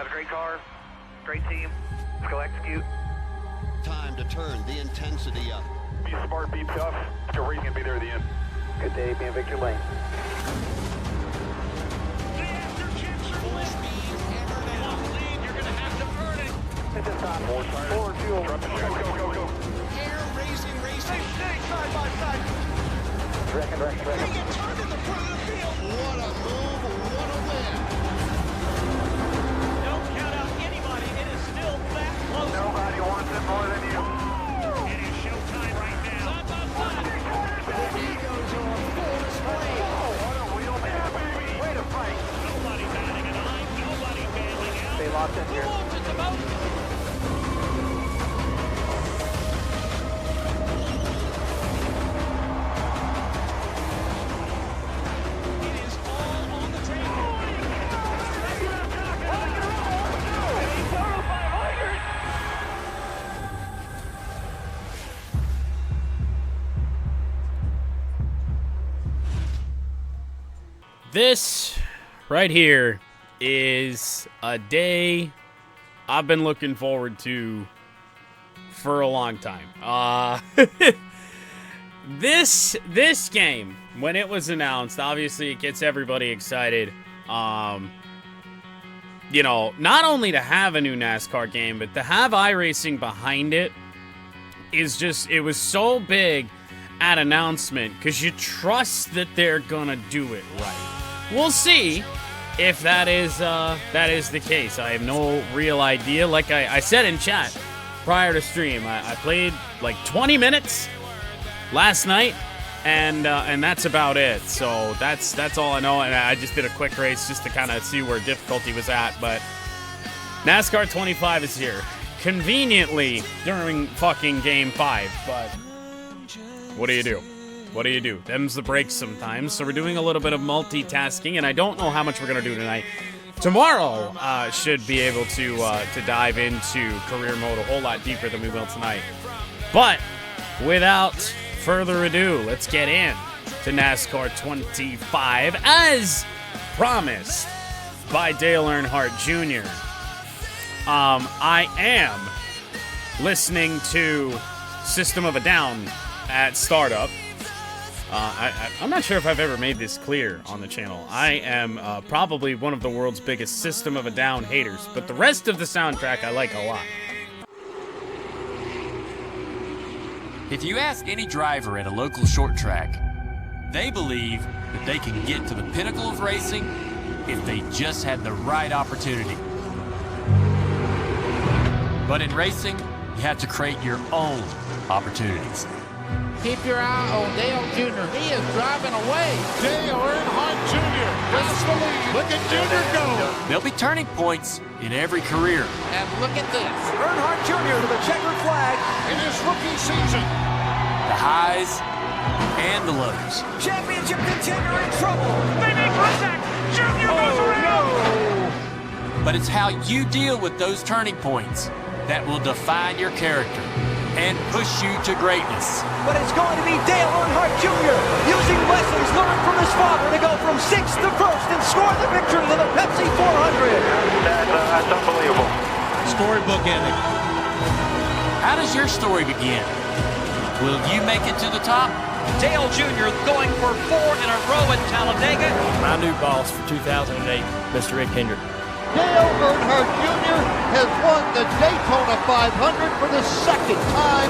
Got a great car, great team. Let's go execute. Time to turn the intensity up. Be smart, be tough. Let's go racing and be there at the end. Good day, be in victory lane. Hit the top. More tires. More fuel. Go, go. Air racing. Stay side by side. Direct. They get turned in the front of the field. What a move, what a win. Don't count out anybody. It is still that close. Nobody wants it more than you. It is showtime right now. Side by side. The egos are on full display. What a wheel man, baby. Way to fight. Nobody batting an eye. Nobody bailing out. Stay locked in here. Who wants it the most? It is all on the table. This right here is a day I've been looking forward to for a long time. This game, when it was announced, obviously it gets everybody excited. You know, not only to have a new NASCAR game, but to have iRacing behind it is just, it was so big at announcement because you trust that they're gonna do it right. We'll see if that is the case. I have no real idea. Like I said in chat prior to stream, I played like 20 minutes last night, and that's about it. So that's all I know. And I just did a quick race just to kind of see where difficulty was at. But NASCAR 25 is here conveniently during fucking Game 5. But what do you do? What do you do? Them's the breaks sometimes. So we're doing a little bit of multitasking, and I don't know how much we're gonna do tonight. Tomorrow should be able to dive into career mode a whole lot deeper than we will tonight. But without further ado, let's get in to NASCAR 25 as promised by Dale Earnhardt Jr. I am listening to System of a Down at startup. I'm not sure if I've ever made this clear on the channel. I am probably one of the world's biggest System of a Down haters, but the rest of the soundtrack I like a lot. If you ask any driver at a local short track, they believe that they can get to the pinnacle of racing if they just had the right opportunity. But in racing, you have to create your own opportunities. Keep your eye on Dale Jr. He is driving away. Dale Earnhardt Jr. Just the lead. Look at Jr. go. There'll be turning points in every career. And look at this. Earnhardt Jr. to the checkered flag. In his rookie season. The highs and the lows. Championship contender in trouble. They make contact. Jr. goes around. But it's how you deal with those turning points that will define your character and push you to greatness. But it's going to be Dale Earnhardt Jr. using lessons learned from his father to go from 6th to 1st and score the victory with a Pepsi 400. That's unbelievable. Storybook ending. How does your story begin? Will you make it to the top? Dale Jr. going for 4 in a row at Talladega. My new boss for 2008, Mr. Rick Hendrick. Dale Earnhardt Jr. has won the Daytona 500 for the second time.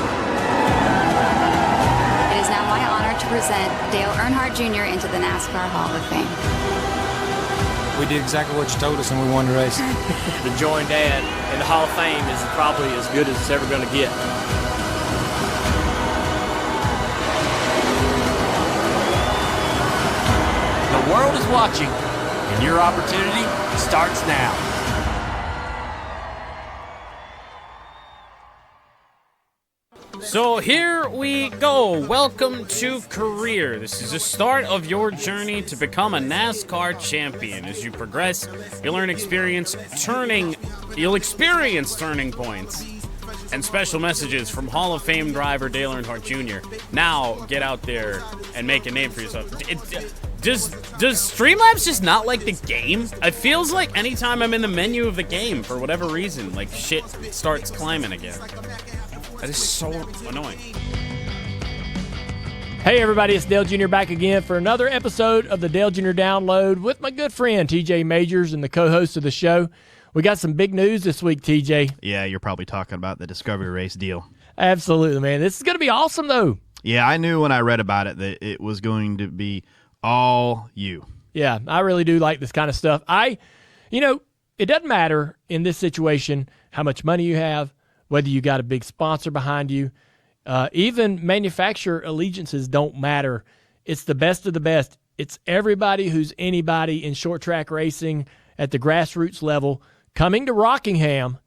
It is now my honor to present Dale Earnhardt Jr. into the NASCAR Hall of Fame. We did exactly what you told us and we won the race. To join Dad in the Hall of Fame is probably as good as it's ever going to get. The world is watching, and your opportunity starts now. So here we go. Welcome to Career. This is the start of your journey to become a NASCAR champion. As you progress, you'll experience turning points and special messages from Hall of Fame driver Dale Earnhardt Jr. Now, get out there and make a name for yourself. Does Streamlabs just not like the game? It feels like anytime I'm in the menu of the game, for whatever reason, like shit starts climbing again. That is so annoying. Hey everybody, it's Dale Jr. back again for another episode of the Dale Jr. Download with my good friend TJ Majors and the co-host of the show. We got some big news this week, TJ. Yeah, you're probably talking about the Discovery Race deal. Absolutely, man. This is going to be awesome, though. Yeah, I knew when I read about it that it was going to be all you. Yeah, I really do like this kind of stuff. It doesn't matter in this situation how much money you have, whether you got a big sponsor behind you. Even manufacturer allegiances don't matter. It's the best of the best. It's everybody who's anybody in short track racing at the grassroots level coming to Rockingham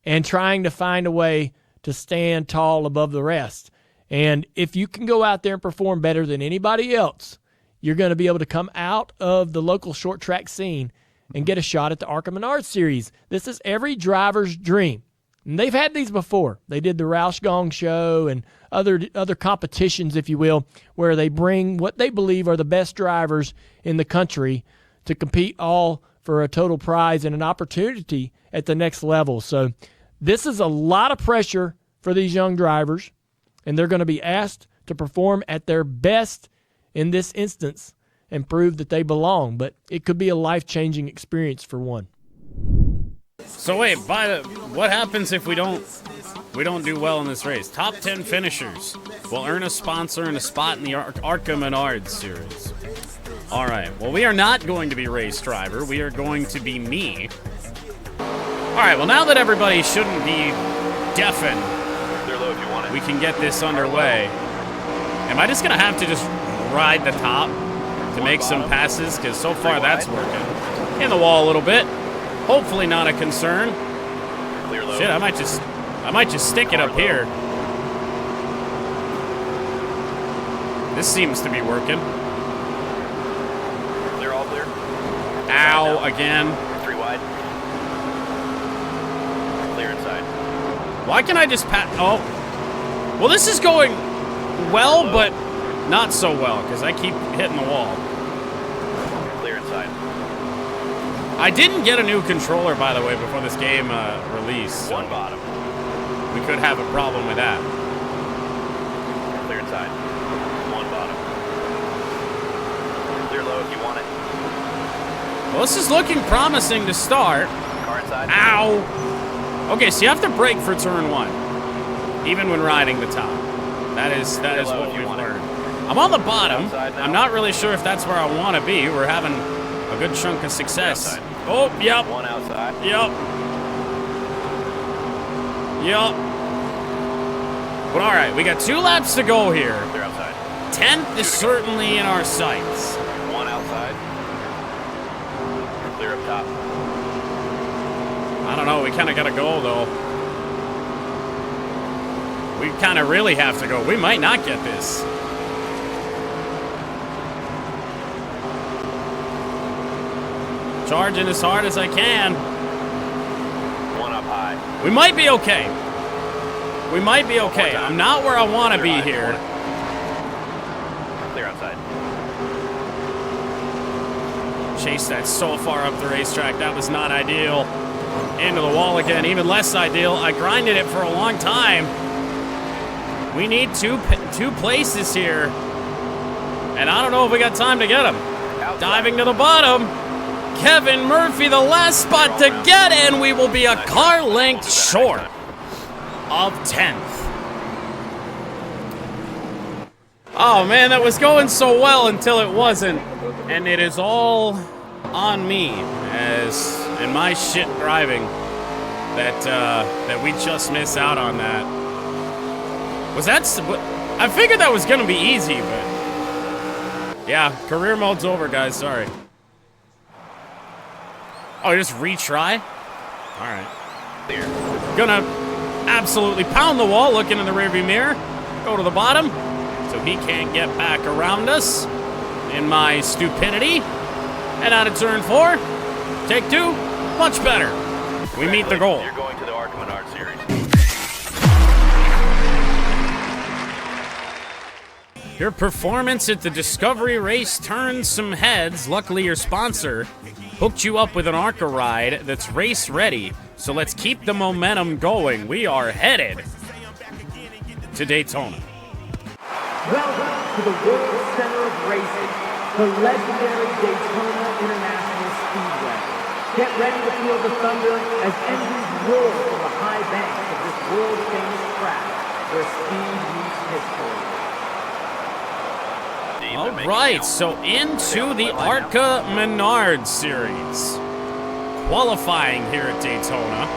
and trying to find a way to stand tall above the rest. And if you can go out there and perform better than anybody else, you're going to be able to come out of the local short track scene and get a shot at the ARCA Menards Series. This is every driver's dream. And they've had these before. They did the Roush Gong Show and other competitions, if you will, where they bring what they believe are the best drivers in the country to compete all for a total prize and an opportunity at the next level. So this is a lot of pressure for these young drivers, and they're going to be asked to perform at their best in this instance and prove that they belong. But it could be a life-changing experience for one. So wait, what happens if we don't do well in this race? Top 10 finishers will earn a sponsor and a spot in the ARCA Menards Series. All right. Well, we are not going to be race driver. We are going to be me. All right. Well, now that everybody shouldn't be deafened, we can get this underway. Am I just gonna have to just ride the top to make some passes? Because so far that's working. In the wall a little bit. Hopefully not a concern. Shit, I might just stick it up here. This seems to be working. Clear, all clear. Ow, again. 3 wide. Clear inside. Why can't I just pat? Oh. Well, this is going well, but not so well, because I keep hitting the wall. Clear inside. I didn't get a new controller, by the way, before this game released. So One bottom. we could have a problem with that. Clear inside. One bottom. Clear low if you want it. Well, this is looking promising to start. Car inside. Ow! Okay, so you have to brake for turn 1, even when riding the top. That is what we've learned. I'm on the bottom. I'm not really sure if that's where I want to be. We're having a good chunk of success. Oh, yep. One outside. Yep. Yep. But all right, we got 2 laps to go here. Clear outside. 10th is certainly in our sights. One outside. Clear up top. I don't know. We kind of got to go, though. We kind of really have to go. We might not get this. Charging as hard as I can. One up high. We might be okay. We might be okay. I'm not where I want to be here. Clear outside. Chased that so far up the racetrack. That was not ideal. Into the wall again. Even less ideal. I grinded it for a long time. We need two places here. And I don't know if we got time to get them. Outside. Diving to the bottom. Kevin Murphy, the last spot to get in. We will be a car length short of 10th. Oh man, that was going so well until it wasn't. And it is all on me, as in my shit driving, that we just miss out on that. I figured that was gonna be easy, but yeah, career mode's over, guys, sorry. Oh, just retry? All right. Clear. Gonna absolutely pound the wall, looking in the rearview mirror. Go to the bottom, so he can't get back around us in my stupidity. And out of turn 4, take 2, much better. We meet the goal. You're going to the ARCA Menards Series. Your performance at the Discovery Race turned some heads. Luckily, your sponsor hooked you up with an ARCA ride that's race ready. So let's keep the momentum going. We are headed to Daytona. Welcome to the World Center of Racing, the legendary Daytona International Speedway. Get ready to feel the thunder as engines roar from the high banks of this world-famous track where speed meets history. All right, so into the ARCA Menards Series. Qualifying here at Daytona.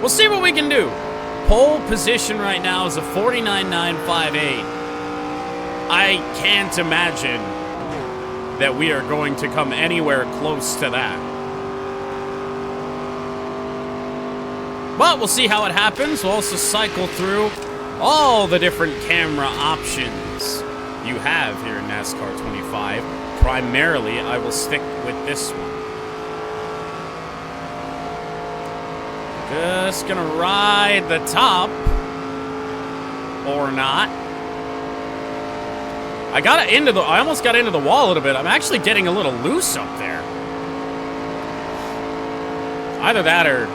We'll see what we can do. Pole position right now is a 49.958. I can't imagine that we are going to come anywhere close to that. But we'll see how it happens. We'll also cycle through all the different camera options you have here in NASCAR 25. Primarily, I will stick with this one. Just gonna ride the top. Or not. I almost got into the wall a little bit. I'm actually getting a little loose up there. Either that or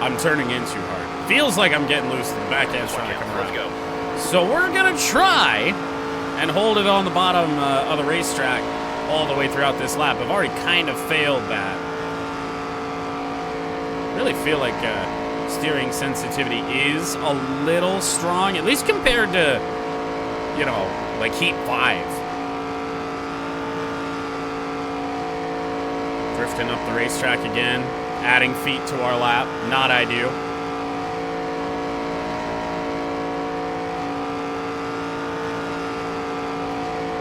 I'm turning in too hard. Feels like I'm getting loose. The back end's trying to come around. Let's go. So we're gonna try and hold it on the bottom of the racetrack all the way throughout this lap. I've already kind of failed that. Really feel like steering sensitivity is a little strong, at least compared to, you know, like Heat 5. Drifting up the racetrack again, adding feet to our lap, not ideal.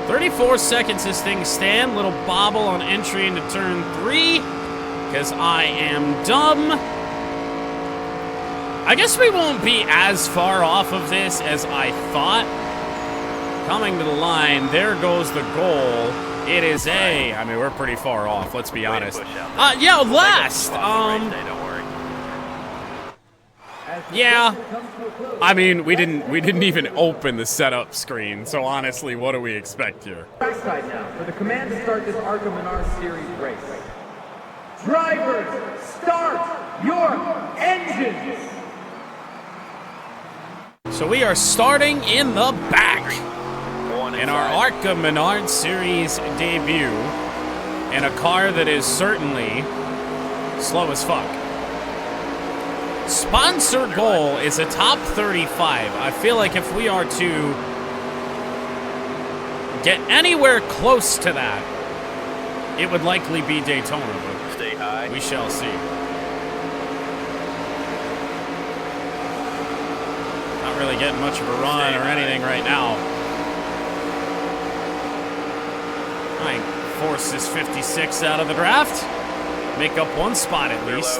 "34 seconds as things stand. Little bobble on entry into turn 3. Because I am dumb. I guess we won't be as far off of this as I thought. Coming to the line, there goes the goal. It is I mean, we're pretty far off, let's be honest. Yeah, last. Yeah. I mean, we didn't even open the setup screen, so honestly, what do we expect here? Trackside now for the command to start this ARCA Menards Series race. Drivers, start your engines! So we are starting in the back in our ARCA Menards Series debut in a car that is certainly slow as fuck. Sponsor goal is a top 35. I feel like if we are to get anywhere close to that, it would likely be Daytona, but stay high. We shall see. Not really getting much of a run or anything right now. I force this 56 out of the draft. Make up one spot at least.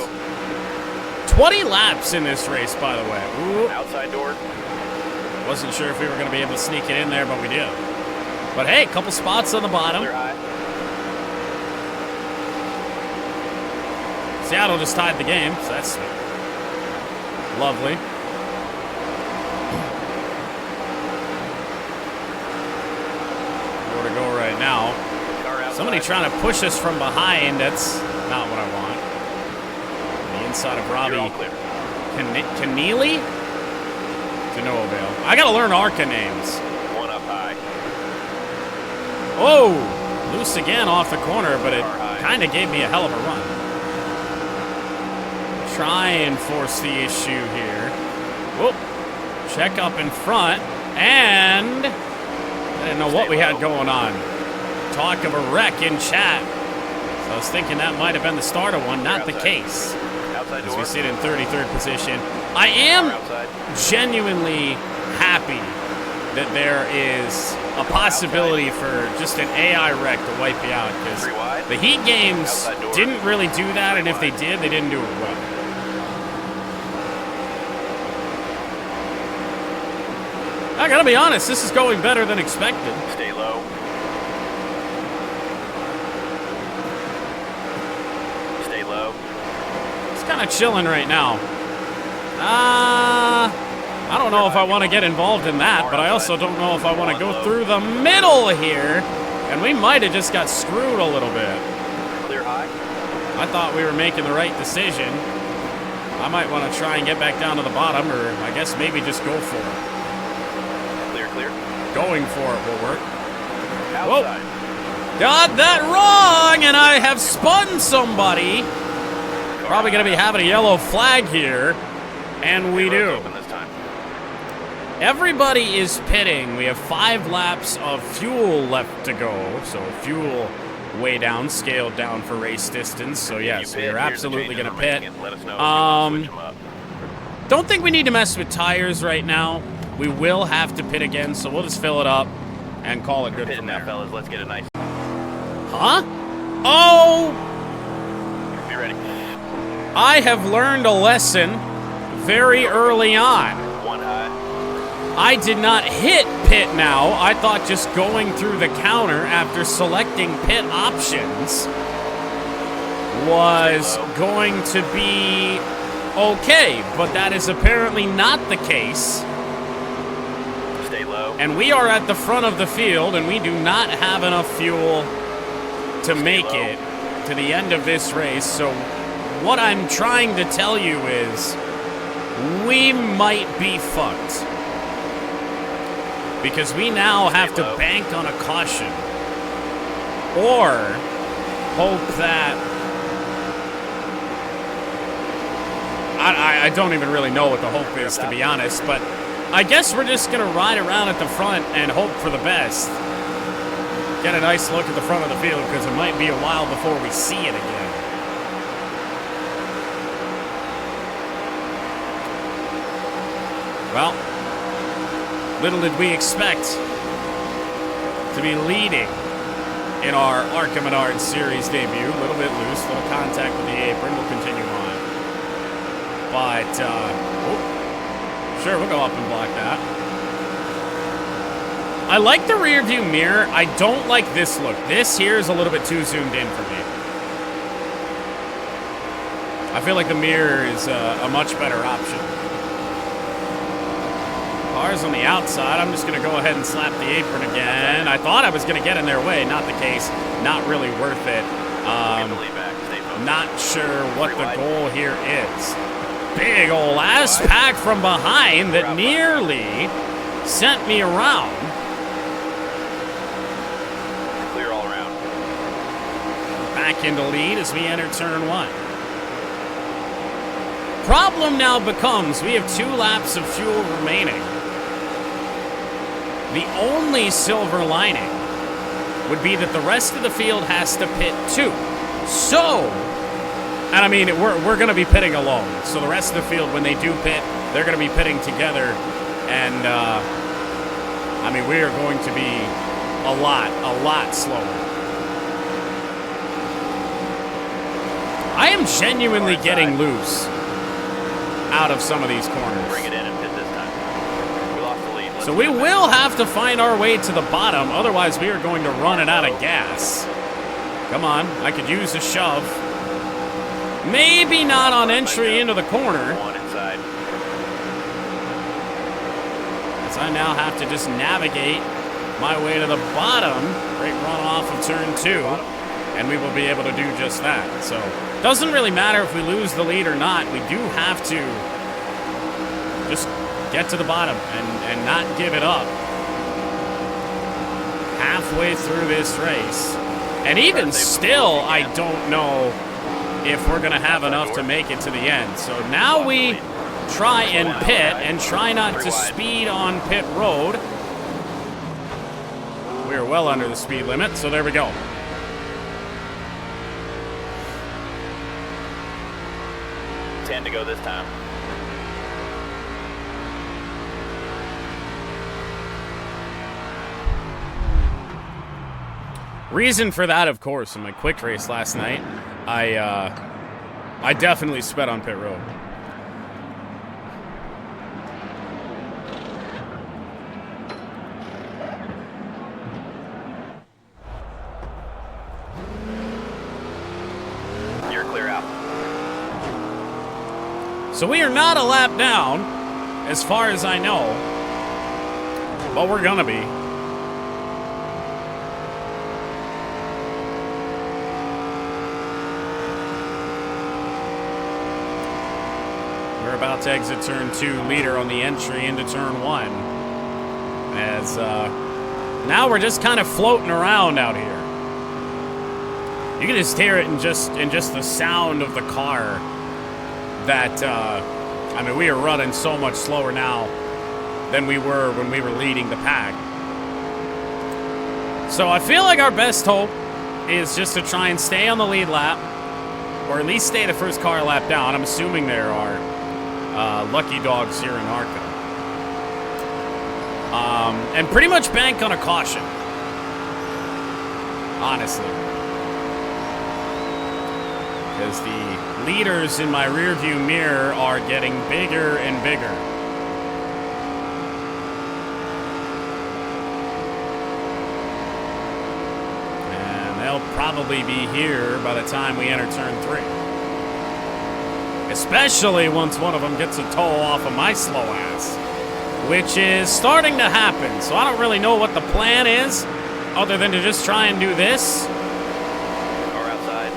20 laps in this race, by the way. Ooh. Outside door. Wasn't sure if we were going to be able to sneak it in there, but we did. But hey, a couple spots on the bottom. Clear high. Seattle just tied the game, so that's lovely. Where to go right now? Somebody trying to push us from behind. That's not what I want. The inside of Robbie Keneally? To no avail. I gotta learn ARCA names. One up high. Oh! Loose again off the corner, but it kind of gave me a hell of a run. Try and force the issue here. Whoop. Check up in front. And I didn't know what we had going on. Talk of a wreck in chat. So I was thinking that might have been the start of one. Not the case. As we sit in 33rd position. I am genuinely happy that there is a possibility for just an AI wreck to wipe you out. Because the Heat games didn't really do that. And if they did, they didn't do it well. I gotta be honest, this is going better than expected. Stay low. Stay low. It's kind of chilling right now. I don't know if I want to get involved in that, but I also don't know if I want to go through the middle here. And we might have just got screwed a little bit. Clear high. I thought we were making the right decision. I might want to try and get back down to the bottom, or I guess maybe just go for it. Clear, clear. Going for it will work. Outside. Whoa. Got that wrong, and I have spun somebody. Probably going to be having a yellow flag here, and we do. Open this time. Everybody is pitting. We have 5 laps of fuel left to go, so fuel way down, scaled down for race distance. So yes, we are absolutely going to pit. Don't think we need to mess with tires right now. We will have to pit again, so we'll just fill it up and call it good from there. Now, fellas. Let's get a nice. Huh? Oh! Be ready. I have learned a lesson very early on. One high. I did not hit pit now. I thought just going through the counter after selecting pit options was going to be okay, but that is apparently not the case. Stay low. And we are at the front of the field, and we do not have enough fuel to make it to the end of this race. So what I'm trying to tell you is we might be fucked. Because we now have to bank on a caution. Or hope that... I don't even really know what the hope is, to be honest. But I guess we're just going to ride around at the front and hope for the best. Get a nice look at the front of the field, because it might be a while before we see it again. Well... little did we expect to be leading in our ARCA Menards Series debut. A little bit loose, little contact with the apron. We'll continue on. But, sure, we'll go up and block that. I like the rear view mirror. I don't like this look. This here is a little bit too zoomed in for me. I feel like the mirror is a much better option. Cars on the outside. I'm just going to go ahead and slap the apron again. I thought I was going to get in their way. Not the case. Not really worth it. Not sure what the goal here is. Big ol' ass pack from behind that nearly sent me around. Clear all around. Back into lead as we enter turn 1. Problem now becomes we have 2 laps of fuel remaining. The only silver lining would be that the rest of the field has to pit too. So, and I mean, we're going to be pitting alone. So the rest of the field, when they do pit, they're going to be pitting together. And, I mean, we are going to be a lot slower. I am genuinely getting loose out of some of these corners. Bring it in and pit this time. We lost the lead. So we will have to find our way to the bottom, otherwise we are going to run it out of gas. Come on, I could use a shove. Maybe not on entry into the corner. One inside. As I now have to just navigate my way to the bottom. Great run off of turn 2. And we will be able to do just that. So, doesn't really matter if we lose the lead or not. We do have to just get to the bottom and not give it up. Halfway through this race. And even still, I don't know if we're going to have enough to make it to the end. So now we try and pit and try not to speed on pit road. We are well under the speed limit, so there we go. To go this time. Reason for that, of course, in my quick race last night, I definitely sped on pit road. You're clear out. So we are not a lap down, as far as I know. But we're gonna be. We're about to exit turn 2, leader on the entry into turn 1. As now we're just kind of floating around out here. You can just hear it in just the sound of the car. That I mean, we are running so much slower now than we were when we were leading the pack. So I feel like our best hope is just to try and stay on the lead lap, or at least stay the first car lap down. I'm assuming there are lucky dogs here in ARCA. And pretty much bank on a caution, honestly. Because the leaders in my rearview mirror are getting bigger and bigger. And they'll probably be here by the time we enter turn 3. Especially once one of them gets a toe off of my slow ass, which is starting to happen. So I don't really know what the plan is, other than to just try and do this. Car outside.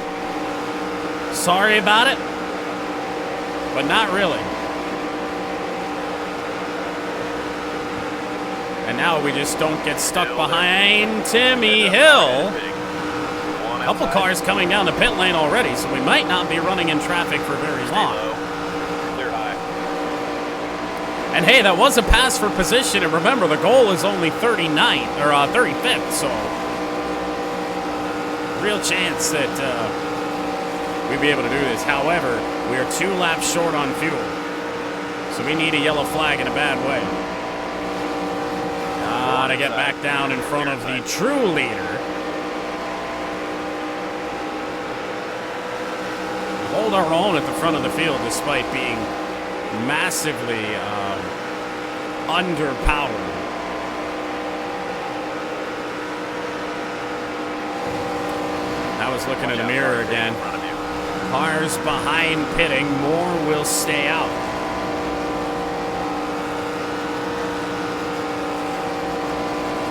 Sorry about it, but not really. And now we just don't get stuck behind Timmy Hill. A couple cars coming down the pit lane already, so we might not be running in traffic for very long. Clear high. And hey, that was a pass for position, and remember, the goal is only 39th, or 35th, so real chance that we'd be able to do this. However, we are 2 laps short on fuel, so we need a yellow flag in a bad way. To get back down in front of the true leader. Hold our own at the front of the field despite being massively underpowered. I was looking in the mirror again. Cars behind pitting, more will stay out.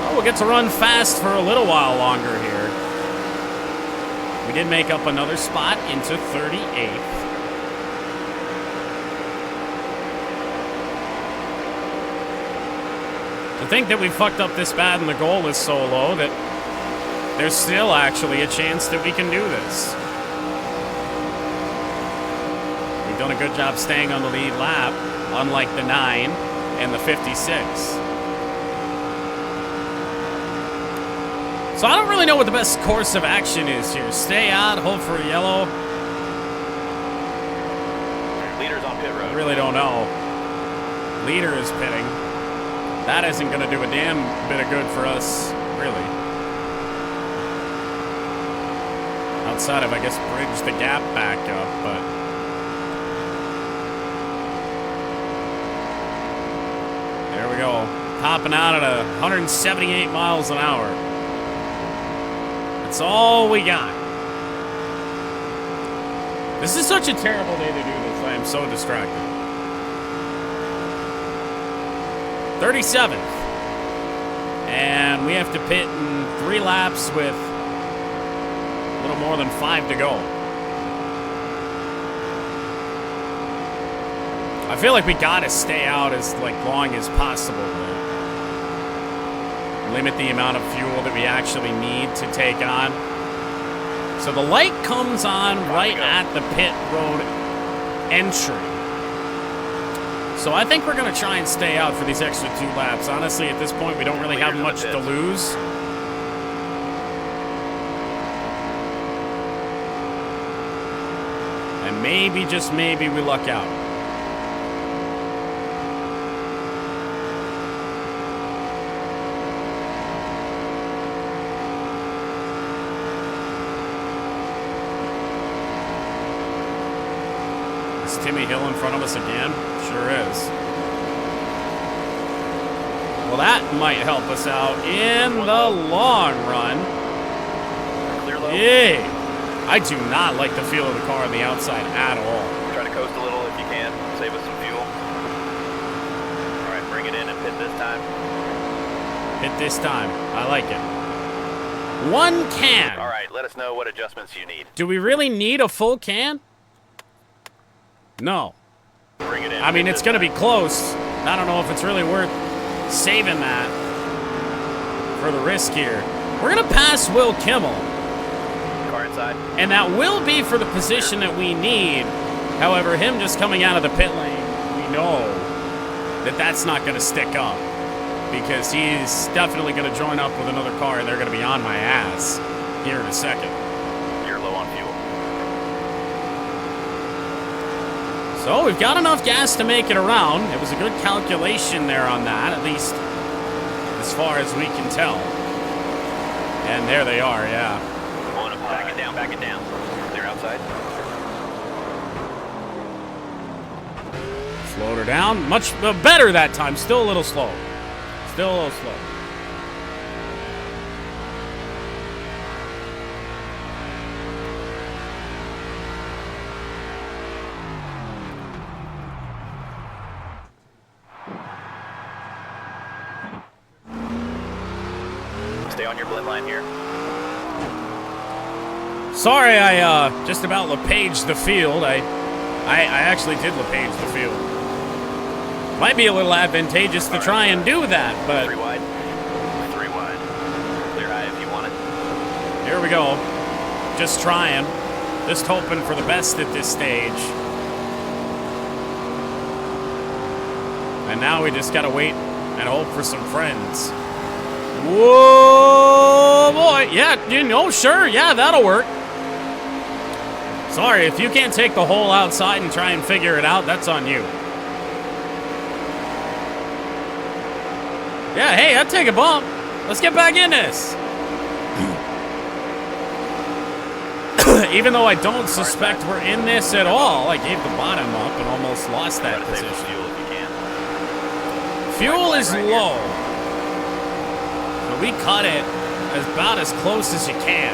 Oh, we'll get to run fast for a little while longer here. We did make up another spot into 38th. To think that we fucked up this bad and the goal is so low that there's still actually a chance that we can do this. We've done a good job staying on the lead lap, unlike the 9 and the 56. So I don't really know what the best course of action is here. Stay out, hold for a yellow. Leader's on pit road. I really don't know. Leader is pitting. That isn't going to do a damn bit of good for us, really. Outside of, I guess, bridge the gap back up, but... There we go. Topping out at 178 miles an hour. That's all we got. This is such a terrible day to do this. I am so distracted. 37th. And we have to pit in 3 laps with a little more than 5 to go. I feel like we gotta stay out as long as possible. Limit the amount of fuel that we actually need to take on. So the light comes on right at the pit road entry. So I think we're going to try and stay out for these extra 2 laps. Honestly, at this point, we don't really have much to lose. And maybe, just maybe, we luck out. Timmy Hill in front of us again? Sure is. Well, that might help us out in the long run. Yay! I do not like the feel of the car on the outside at all. Try to coast a little if you can. Save us some fuel. it in and pit this time. Pit this time. I like it. 1 can. All right, let us know what adjustments you need. Do we really need a full can? No. Bring it in. I mean, it's going to be close. I don't know if it's really worth saving that for the risk here. We're going to pass Will Kimmel. Car inside. And that will be for the position that we need. However, him just coming out of the pit lane, we know that that's not going to stick up. Because he's definitely going to join up with another car, and they're going to be on my ass here in a second. You're low on fuel. So we've got enough gas to make it around. It was a good calculation there on that, at least as far as we can tell. And there they are, yeah. Back it down, back it down. Clear outside. Slowed her down. Much better that time. Still a little slow. Still a little slow. Stay on your blend line here. Sorry, I just about LePaged the field. I actually did LePage the field. Might be a little advantageous to try and do that, but 3 wide. 3 wide. Clear high if you want it. here we go. Just trying. Just hoping for the best at this stage. And now we just gotta wait and hope for some friends. Whoa, boy. Yeah, you know, sure. Yeah, that'll work. Sorry, if you can't take the hole outside and try and figure it out, that's on you. Yeah, hey, I'd take a bump. Let's get back in this. Even though I don't suspect we're in this at all, I gave the bottom up and almost lost that position. Fuel if you can. Fuel is low. But we cut it about as close as you can.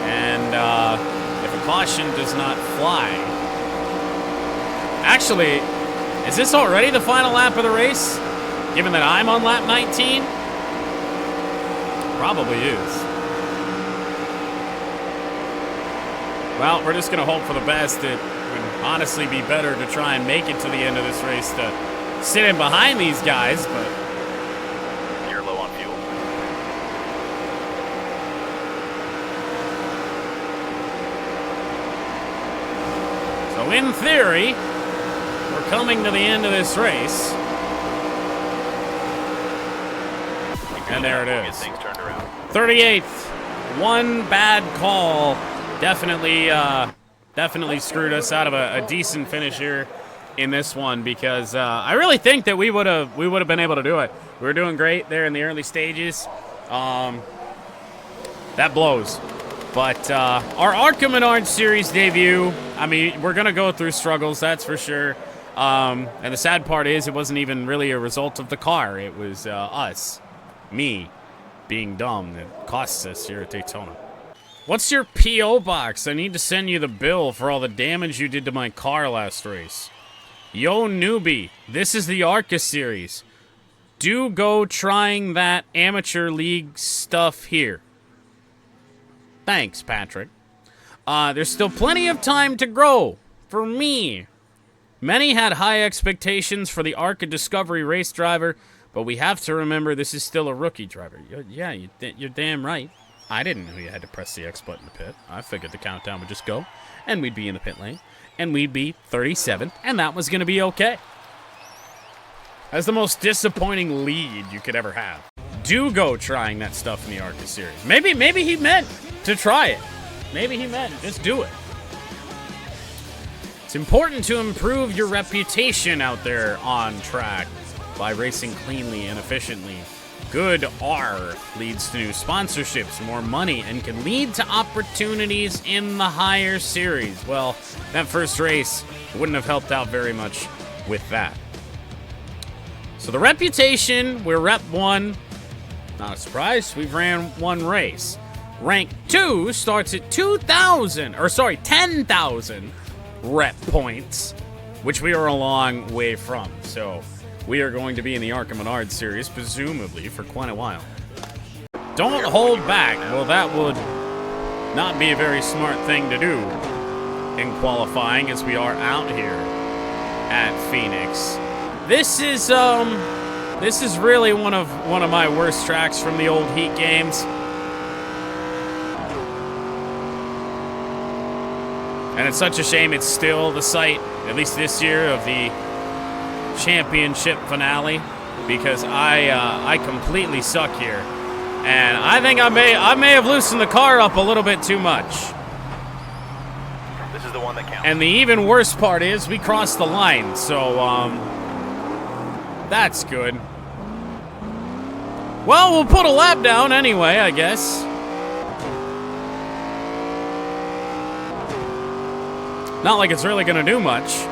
And if a caution does not fly. Actually, is this already the final lap of the race? Given that I'm on lap 19? Probably is. Well, we're just going to hope for the best. It would honestly be better to try and make it to the end of this race to sit in behind these guys, but you're low on fuel. So in theory, we're coming to the end of this race. And there it is. 38th. One bad call definitely screwed us out of a decent finish here in this one, because I really think that we would have been able to do it. We were doing great there in the early stages. That blows. But our ARCA Menards Series debut, I mean, we're going to go through struggles, that's for sure. And the sad part is it wasn't even really a result of the car. It was us. Me being dumb that costs us here at Daytona. What's your P.O. box? I need to send you the bill for all the damage you did to my car last race. Yo, newbie, this is the ARCA series. Do go trying that amateur league stuff here. Thanks, Patrick. There's still plenty of time to grow for me. Many had high expectations for the ARCA Discovery race driver, but we have to remember this is still a rookie driver. Yeah, you're damn right. I didn't know you had to press the X button to pit. I figured the countdown would just go, and we'd be in the pit lane, and we'd be 37th, and that was going to be okay. That's the most disappointing lead you could ever have. Do go trying that stuff in the ARCA series. Maybe he meant to try it. Maybe he meant just do it. It's important to improve your reputation out there on track by racing cleanly and efficiently. Good R leads to new sponsorships, more money, and can lead to opportunities in the higher series. Well, that first race wouldn't have helped out very much with that. So the reputation, we're Rep 1. Not a surprise, we've ran one race. Rank 2 starts at 10,000 rep points, which we are a long way from. So we are going to be in the ARCA Menards Series, presumably for quite a while. Don't hold back. Well, that would not be a very smart thing to do in qualifying, as we are out here at Phoenix. This is really one of my worst tracks from the old Heat games. And it's such a shame it's still the site, at least this year, of the championship finale, because I completely suck here. And I think I may have loosened the car up a little bit too much. This is the one that counts. And the even worse part is we crossed the line, so that's good. Well, we'll put a lap down anyway, I guess. Not like it's really gonna do much.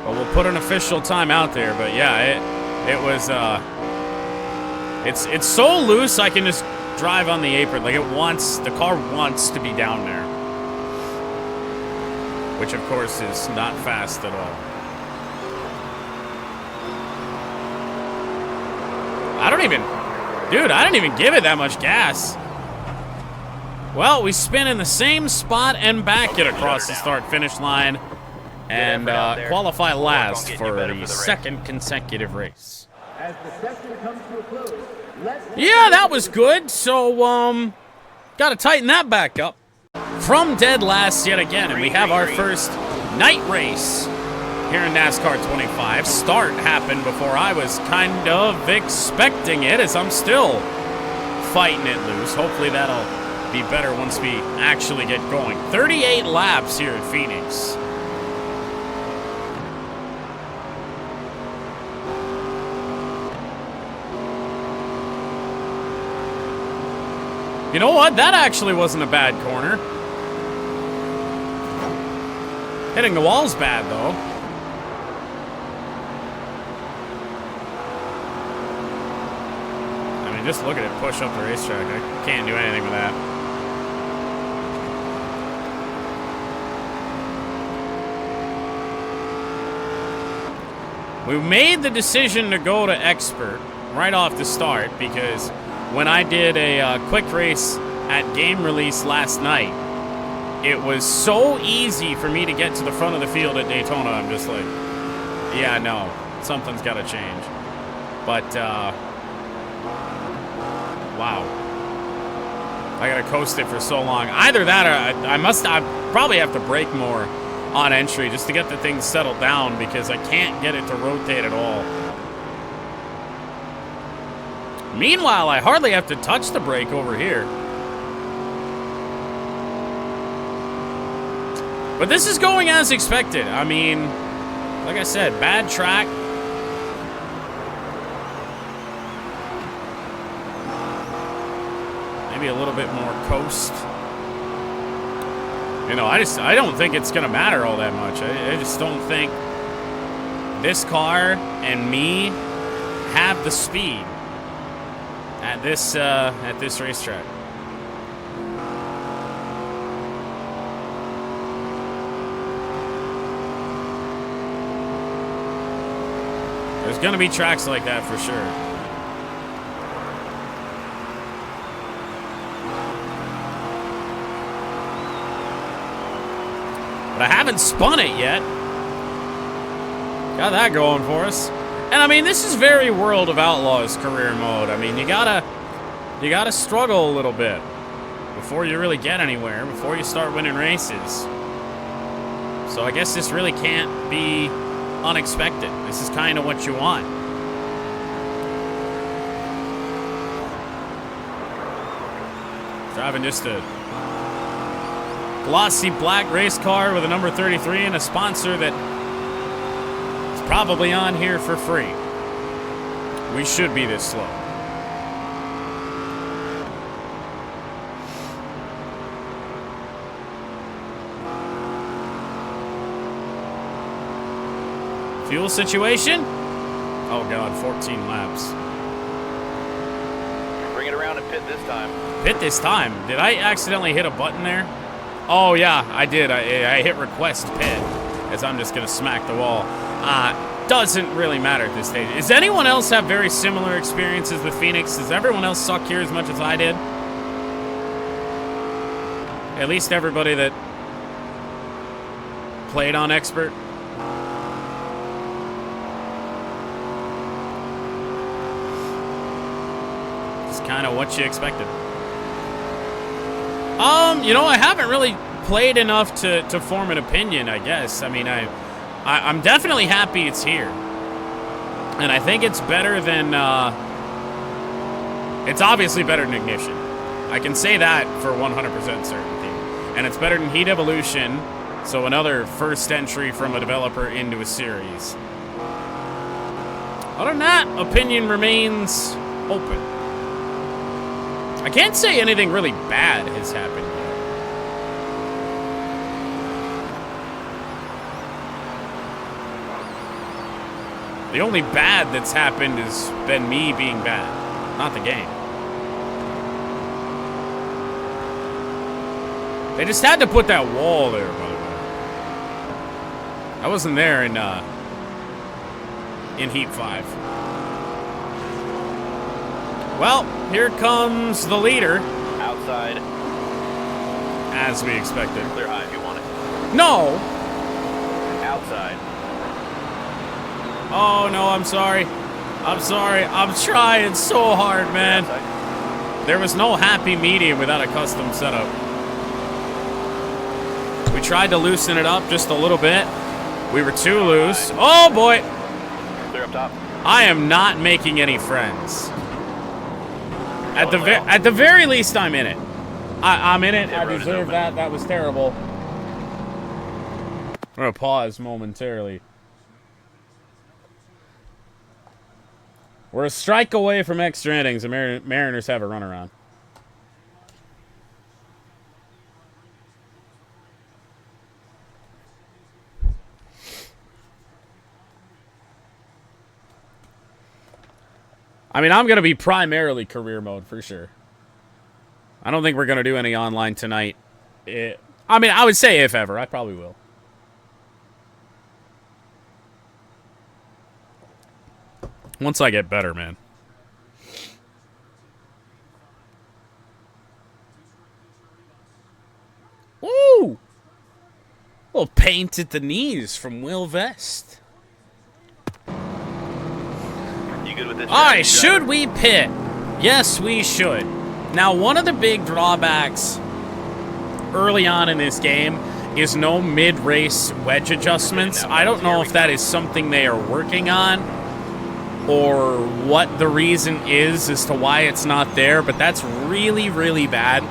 But we'll put an official time out there. But yeah, it was it's so loose I can just drive on the apron. Like the car wants to be down there. Which of course is not fast at all. I didn't even give it that much gas. Well, we spin in the same spot and back it across the start-finish line and qualify last for the second consecutive race. As the session comes to a close, yeah, that was good. So, gotta tighten that back up. From dead last yet again, and we have our first night race here in NASCAR 25. Start happened before I was kind of expecting it, as I'm still fighting it loose. Hopefully that'll be better once we actually get going. 38 laps here at Phoenix. You know what? That actually wasn't a bad corner. Hitting the wall's bad, though. I mean, just look at it push up the racetrack. I can't do anything with that. We made the decision to go to expert right off the start because when I did a quick race at game release last night, it was so easy for me to get to the front of the field at Daytona. I'm just like, yeah, no, something's got to change. But, wow. I got to coast it for so long. Either that or I probably have to brake more on entry just to get the thing settled down because I can't get it to rotate at all. Meanwhile, I hardly have to touch the brake over here. But this is going as expected. I mean, like I said, bad track. Maybe a little bit more coast. You know, I don't think it's going to matter all that much. I just don't think this car and me have the speed at this racetrack. There's going to be tracks like that for sure. But I haven't spun it yet. Got that going for us. And I mean, this is very World of Outlaws career mode. I mean, you gotta struggle a little bit before you really get anywhere, before you start winning races. So I guess this really can't be unexpected. This is kind of what you want. Driving just a glossy black race car with a number 33 and a sponsor that is probably on here for free. We should be this slow. Fuel situation? Oh god, 14 laps. Bring it around and pit this time. Pit this time? Did I accidentally hit a button there? Oh yeah, I did. I hit request pit as I'm just gonna smack the wall. doesn't really matter at this stage. Does anyone else have very similar experiences with Phoenix? Does everyone else suck here as much as I did? At least everybody that played on Expert. It's kind of what you expected. You know, I haven't really played enough to form an opinion, I guess. I mean, I'm definitely happy it's here. And I think it's better than, it's obviously better than Ignition. I can say that for 100% certainty. And it's better than Heat Evolution, so another first entry from a developer into a series. Other than that, opinion remains open. I can't say anything really bad has happened yet. The only bad that's happened has been me being bad, not the game. They just had to put that wall there, by the way. I wasn't there in Heat 5. Well, here comes the leader. Outside. As we expected. Clear high if you want it. No! Outside. Oh, no, I'm sorry. I'm sorry. I'm trying so hard, man. There was no happy medium without a custom setup. We tried to loosen it up just a little bit. We were too loose. Oh, boy. Clear up top. I am not making any friends. At the very least, I'm in it. I'm in it. I deserve that. That was terrible. I'm going to pause momentarily. We're a strike away from extra innings. The Mariners have a runaround. I mean, I'm going to be primarily career mode for sure. I don't think we're going to do any online tonight. I mean, I would say if ever. I probably will. Once I get better, man. Woo! A little paint at the knees from Will Vest. You good with this? All right, should we pit? Yes, we should. Now, one of the big drawbacks early on in this game is no mid-race wedge adjustments. I don't know if that is something they are working on or what the reason is as to why it's not there, but that's really, really bad.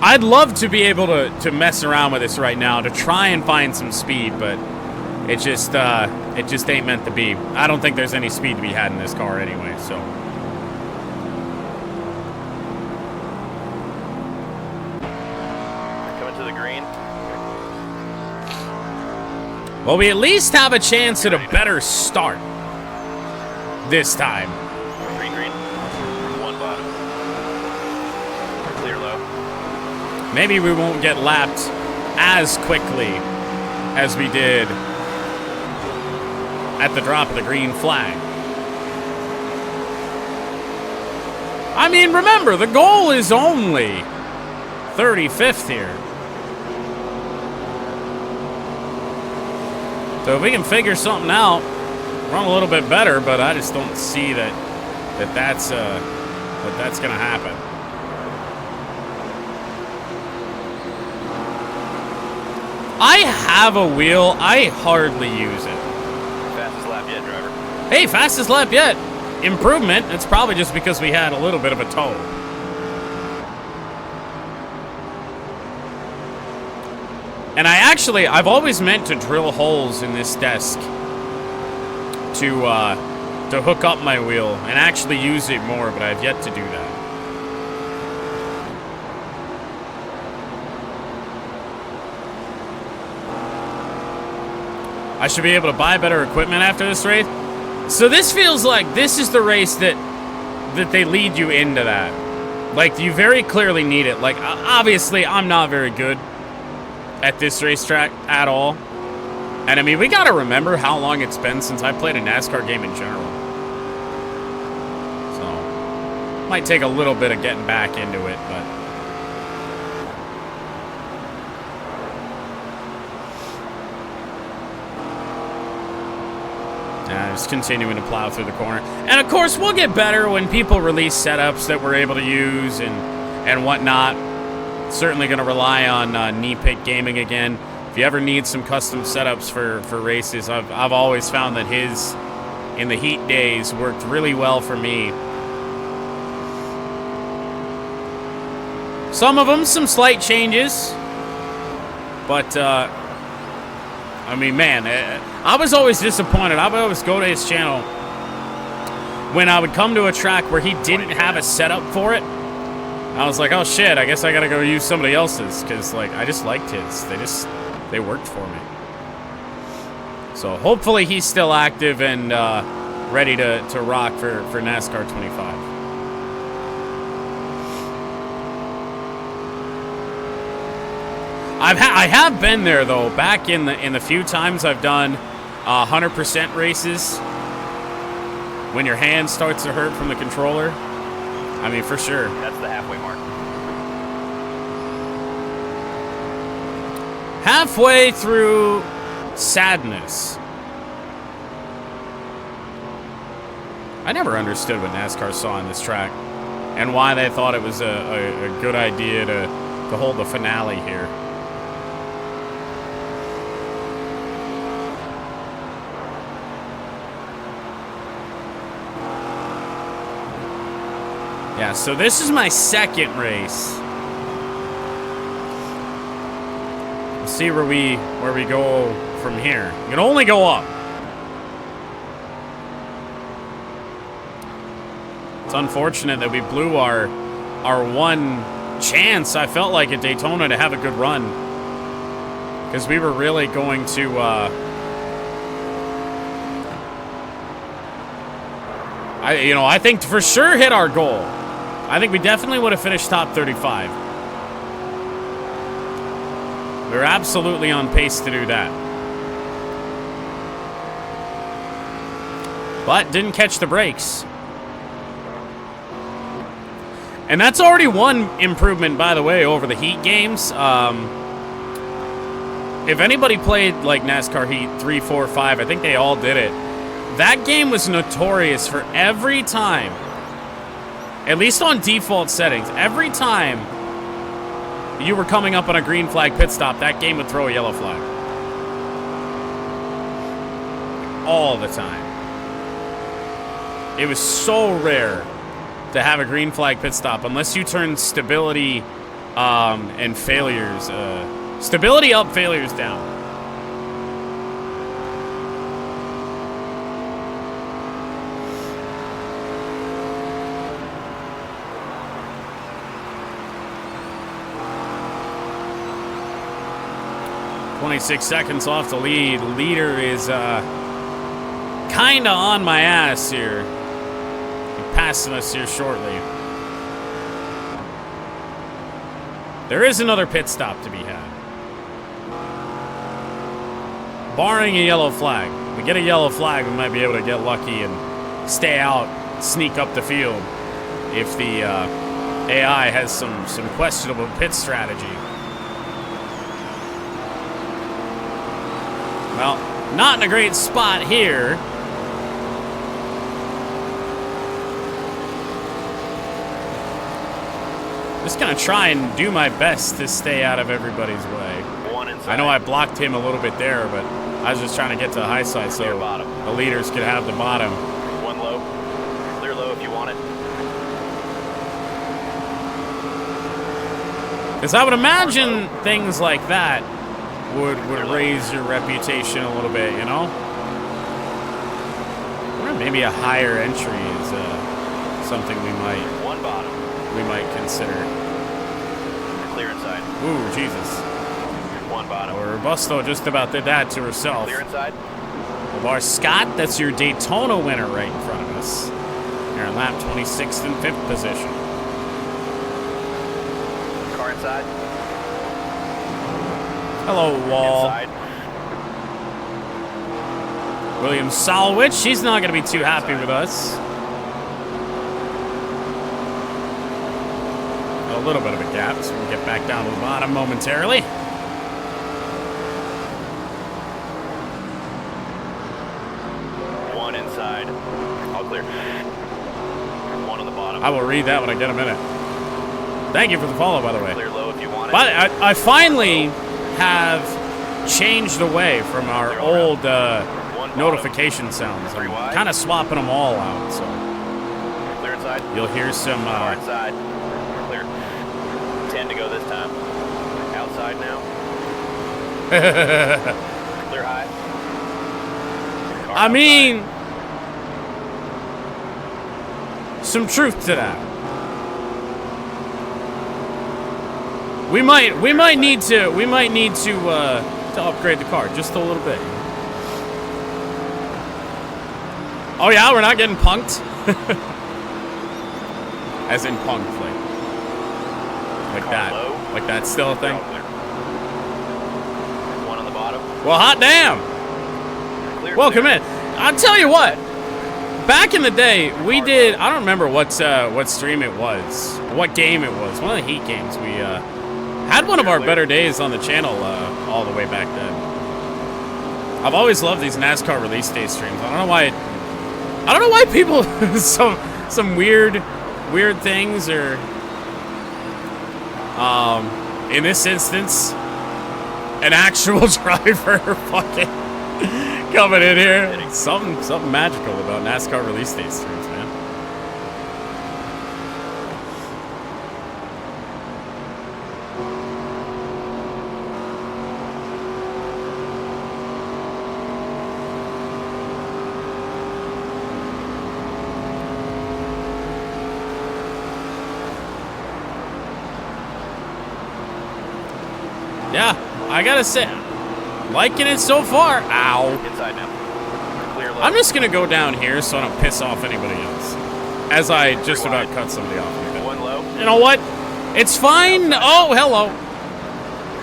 I'd love to be able to mess around with this right now to try and find some speed, but it just ain't meant to be. I don't think there's any speed to be had in this car anyway, so. Coming to the green. Well, we at least have a chance at a better start this time. Green, green. One bottom. Clear low. Maybe we won't get lapped as quickly as we did at the drop of the green flag. I mean, remember, the goal is only 35th here. So if we can figure something out, run a little bit better, but I just don't see that's going to happen. I have a wheel. I hardly use it. Fastest lap yet, driver. Hey, fastest lap yet. Improvement. It's probably just because we had a little bit of a tow. And I've always meant to drill holes in this desk to hook up my wheel and actually use it more, but I've yet to do that. I should be able to buy better equipment after this race. So this feels like this is the race that they lead you into that. Like, you very clearly need it. Like, obviously, I'm not very good at this racetrack at all. And I mean, we gotta remember how long it's been since I played a NASCAR game in general. So, might take a little bit of getting back into it, but... just continuing to plow through the corner. And of course, we'll get better when people release setups that we're able to use and whatnot. Certainly going to rely on Knee Pit Gaming again. If you ever need some custom setups for races, I've always found that his, in the heat days, worked really well for me. Some of them, some slight changes. But, I mean, man, I was always disappointed. I would always go to his channel when I would come to a track where he didn't have a setup for it. I was like, oh shit, I guess I gotta go use somebody else's, because like I just liked his. They worked for me. So hopefully he's still active and ready to rock for NASCAR 25. I have been there though. Back in the few times I've done 100% races, when your hand starts to hurt from the controller. I mean, for sure. That's the halfway mark. Halfway through Sadness. I never understood what NASCAR saw on this track and why they thought it was a good idea to hold the finale here. Yeah, so this is my second race. We'll see where we go from here. You can only go up. It's unfortunate that we blew our one chance, I felt like, at Daytona to have a good run. Because we were really going to I think for sure hit our goal. I think we definitely would have finished top 35. We were absolutely on pace to do that. But didn't catch the brakes. And that's already one improvement, by the way, over the Heat games. If anybody played like NASCAR Heat 3, 4, 5, I think they all did it. That game was notorious for every time, at least on default settings, every time you were coming up on a green flag pit stop, that game would throw a yellow flag. All the time. It was so rare to have a green flag pit stop unless you turn stability and failures, stability up, failures down. .26 seconds off the lead. Leader is kind of on my ass here. Passing us here shortly. There is another pit stop to be had. Barring a yellow flag. If we get a yellow flag, we might be able to get lucky and stay out, sneak up the field if the AI has some questionable pit strategy. Well, not in a great spot here. Just gonna try and do my best to stay out of everybody's way. I know I blocked him a little bit there, but I was just trying to get to the high side so the leaders could have the bottom. One low. Clear low if you want it. Because I would imagine things like that would raise your reputation a little bit, you know? Or maybe a higher entry is something we might consider. Clear inside. Ooh, Jesus. One bottom. Or Robusto just about did that to herself. Clear inside. Bar Scott, that's your Daytona winner right in front of us. You're in lap 26th and 5th position. Car inside. Hello, Wall. Inside. William Solowich, she's not going to be too happy with us. A little bit of a gap, so we'll get back down to the bottom momentarily. One inside. All clear. One on the bottom. I will read that when I get a minute. Thank you for the follow, by the way. Clear low if you want it. But I finally have changed away from our old notification sounds. I'm kind of swapping them all out, so Clear inside. you'll hear some. Car inside. Clear. 10 to go this time. Outside now. Clear high. Car I mean, some truth to that. We might need to upgrade the car just a little bit. Oh yeah, we're not getting punked. As in punked, like that still a thing. One on the bottom. Well, hot damn. Clear, Welcome clear. in. I'll tell you what. Back in the day, we did. I don't remember what stream it was, what game it was. One of the Heat games. We had one of our better days on the channel all the way back then. I've always loved these NASCAR release day streams. I don't know why people some weird things, or in this instance, an actual driver fucking coming in here. Something magical about NASCAR release day streams, man. Yeah, I gotta say, liking it so far. Ow. Inside now. Clear low. I'm just gonna go down here so I don't piss off anybody else, as I just about cut somebody off. One low. You know what? It's fine. Oh, hello.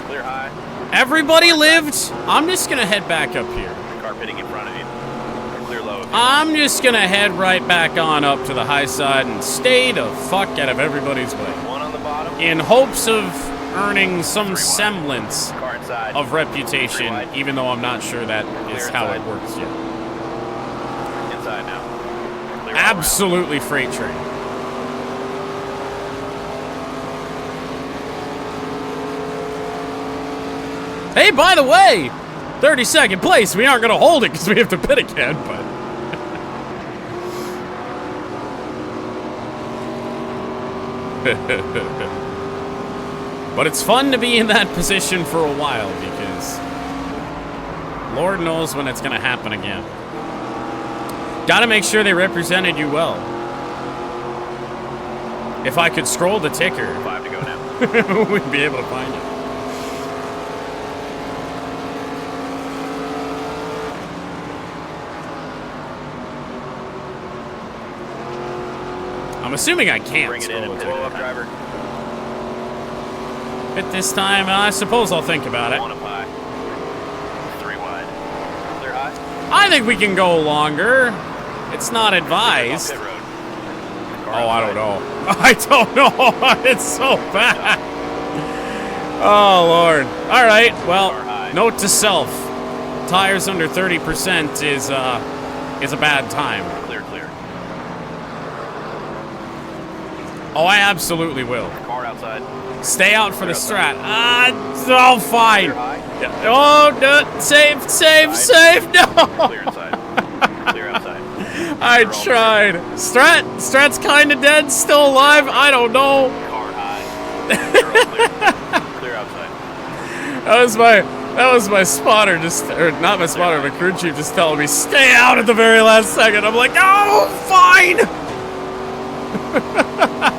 Clear high. Everybody lived. I'm just gonna head back up here. Car pitting in front of you. Clear low. I'm just gonna head right back on up to the high side and stay the fuck out of everybody's way, One on the bottom. in hopes of earning some semblance Car inside. of reputation, even though I'm not sure that is how it works yet. Inside now. Clear all Absolutely freight train. Hey, by the way, 32nd place. We aren't going to hold it because we have to pit again, but... But it's fun to be in that position for a while, because Lord knows when it's going to happen again. Gotta make sure they represented you well. If I could scroll the ticker, 5 to go now. we'd be able to find it. I'm assuming I can't Bring it in scroll and the pull up, ticker. driver. At this time, I suppose I'll think about it. One up high. 3 wide. Clear high. I think we can go longer. It's not advised. Pit road. Oh, I don't know. I don't know. It's so bad. Oh, Lord. All right. Well, note to self. Tires under 30% is a bad time. Clear. Oh, I absolutely will. Car outside. Stay out for the strat. Oh, fine. Yeah. Oh, no. Save. No. Clear inside. Clear outside. I tried. Strat's kind of dead. Still alive. I don't know. Car high. Clear outside. That was my spotter, or not my spotter, my crew chief just telling me, stay out at the very last second. I'm like, oh, fine.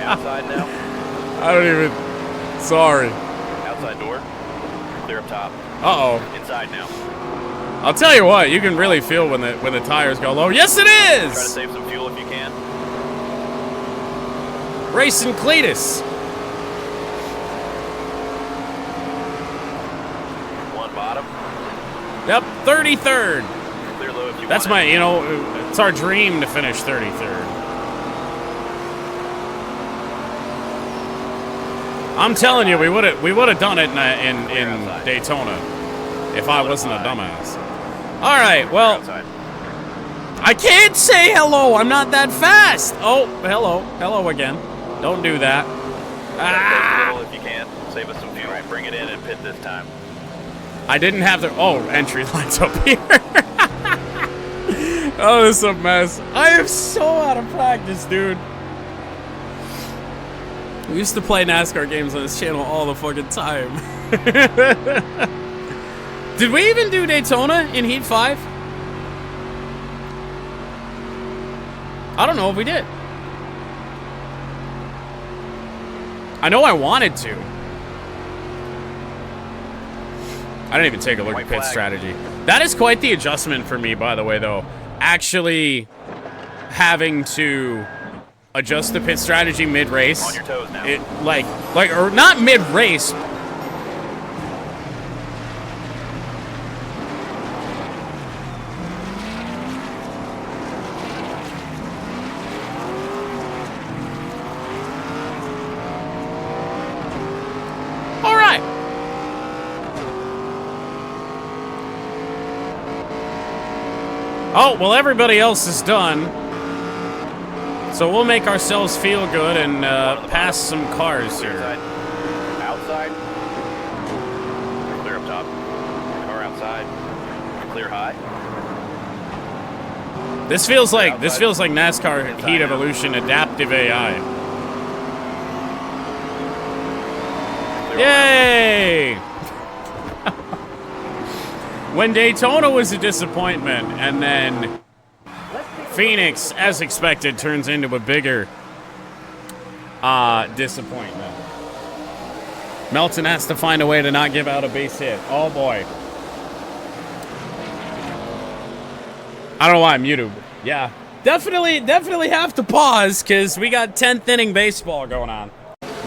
Outside now. I don't even. Sorry. Outside door. Clear up top. Uh-oh. Inside now. I'll tell you what, you can really feel when the tires go low. Yes, it Try to is. save some fuel if you can. Racing Cletus. One bottom. Yep, 33rd. Clear low if you That's want my, you know, it's our dream to finish 33rd. I'm telling you, we would have done it in Daytona if I wasn't a dumbass. All right, well, I can't say hello. I'm not that fast. Oh, hello again. Don't do that. Ah! If you can, save us some fuel. Right, bring it in and pit this time. I didn't have the entry lines up here. Oh, this is a mess. I am so out of practice, dude. We used to play NASCAR games on this channel all the fucking time. Did we even do Daytona in Heat 5? I don't know if we did. I know I wanted to. I didn't even take a look at pit strategy. That is quite the adjustment for me, by the way, though. Actually having to adjust the pit strategy mid-race. On your toes now. Or not mid-race. All right. Oh, well, everybody else is done. So we'll make ourselves feel good and pass some cars here. Outside. Clear up top. Car outside. Clear high. This feels like NASCAR Heat Evolution Adaptive AI. Yay! When Daytona was a disappointment, and then Phoenix, as expected, turns into a bigger disappointment. Melton has to find a way to not give out a base hit. Oh boy. I don't know why I'm muted. Yeah. Definitely have to pause because we got 10th inning baseball going on.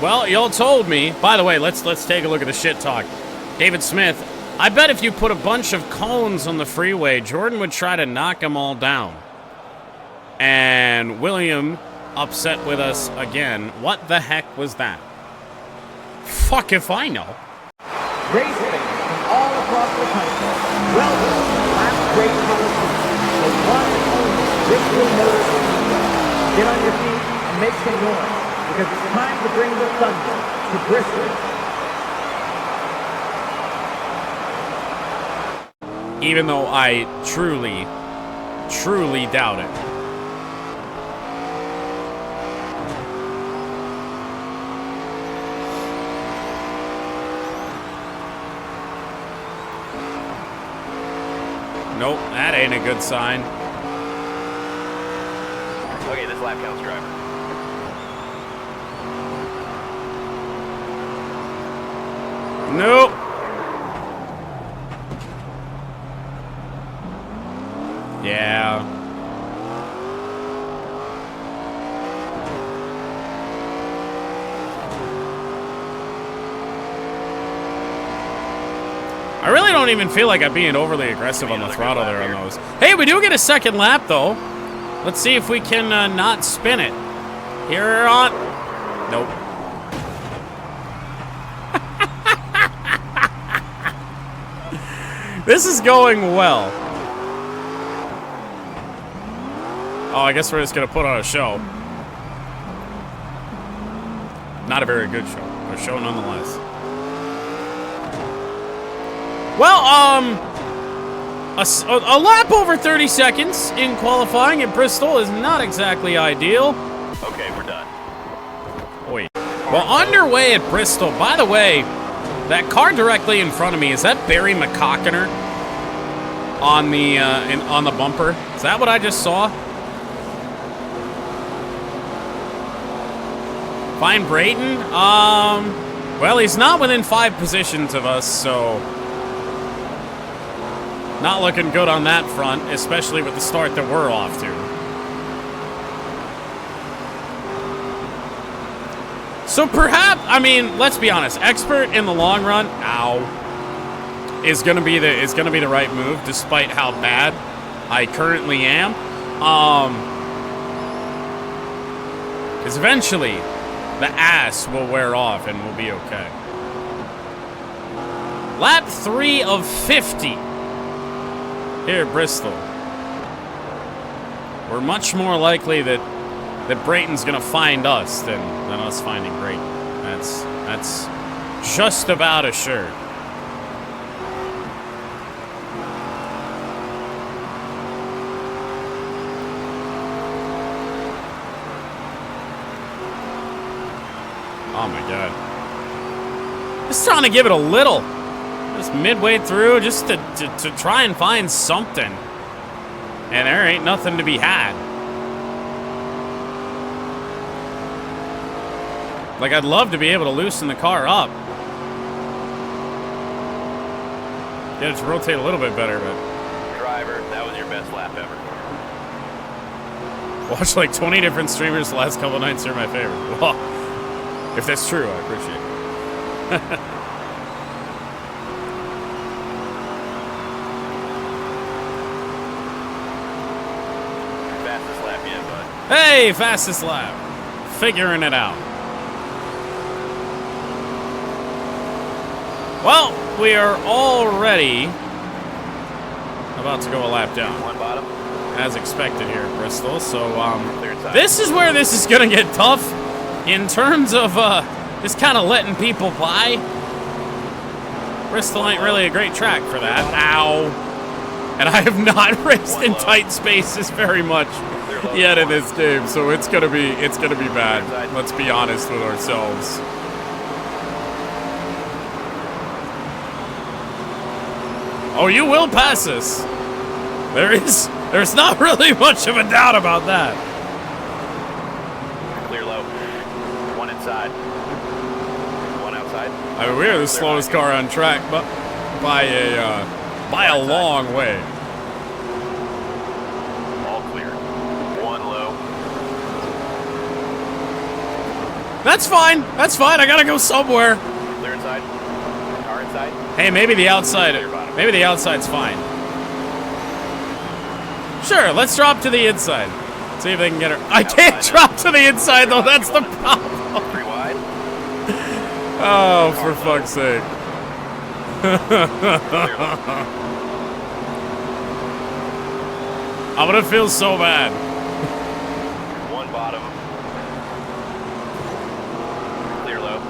Well, y'all told me. By the way, let's take a look at the shit talk. David Smith, I bet if you put a bunch of cones on the freeway, Jordan would try to knock them all down. And William upset with us again. What the heck was that? Fuck if I know. Race fans from all across the country, welcome to the last great competition, the one and only Bristol Motor Speedway. Get on your feet and make some noise, because it's time to bring the thunder to Bristol. Even though I truly doubt it. Nope, that ain't a good sign. Okay, this lap counts, driver. Nope. Yeah. I really don't even feel like I'm being overly aggressive on the throttle there on those. Hey, we do get a second lap, though. Let's see if we can not spin it. Here on... Nope. This is going well. Oh, I guess we're just going to put on a show. Not a very good show. A show nonetheless. Well, a lap over 30 seconds in qualifying at Bristol is not exactly ideal. Okay, we're done. Wait. Well, underway at Bristol. By the way, that car directly in front of me, is that Barry McCockiner on the on the bumper? Is that what I just saw? Fine Brayton? Well, he's not within 5 positions of us, so not looking good on that front, especially with the start that we're off to. So perhaps, I mean, let's be honest, expert in the long run, is gonna be the right move, despite how bad I currently am. Because eventually, the ass will wear off and we'll be okay. Lap 3 of 50 here at Bristol. We're much more likely that Brayton's gonna find us than us finding Brayton. That's just about assured. Oh my god. Just trying to give it a little. Just midway through, just to try and find something. And there ain't nothing to be had. Like, I'd love to be able to loosen the car up. Get it to rotate a little bit better, but... Driver, that was your best lap ever. Watched like 20 different streamers the last couple nights. They're my favorite. Well, if that's true, I appreciate it. Fastest lap yet, bud. Hey, fastest lap. Figuring it out. Well, we are already about to go a lap down. One bottom. As expected here at Bristol. So, this is where this is going to get tough in terms of just kind of letting people by. Bristol ain't really a great track for that. Ow. And I have not raced in tight spaces very much yet in this game, so it's gonna be bad. Let's be honest with ourselves. Oh, you will pass us. There's not really much of a doubt about that. Clear low. One inside. One outside. I mean, we're the slowest car on track, but by a long way. All clear. One low. That's fine. That's fine. I gotta go somewhere. Clear inside. Car inside. Hey, maybe the outside. Maybe the outside's fine. Sure, let's drop to the inside. See if they can get her. I can't drop to the inside though. That's the problem. 3 wide. Oh, for fuck's sake. I'm gonna feel so bad. One bottom. Clear low.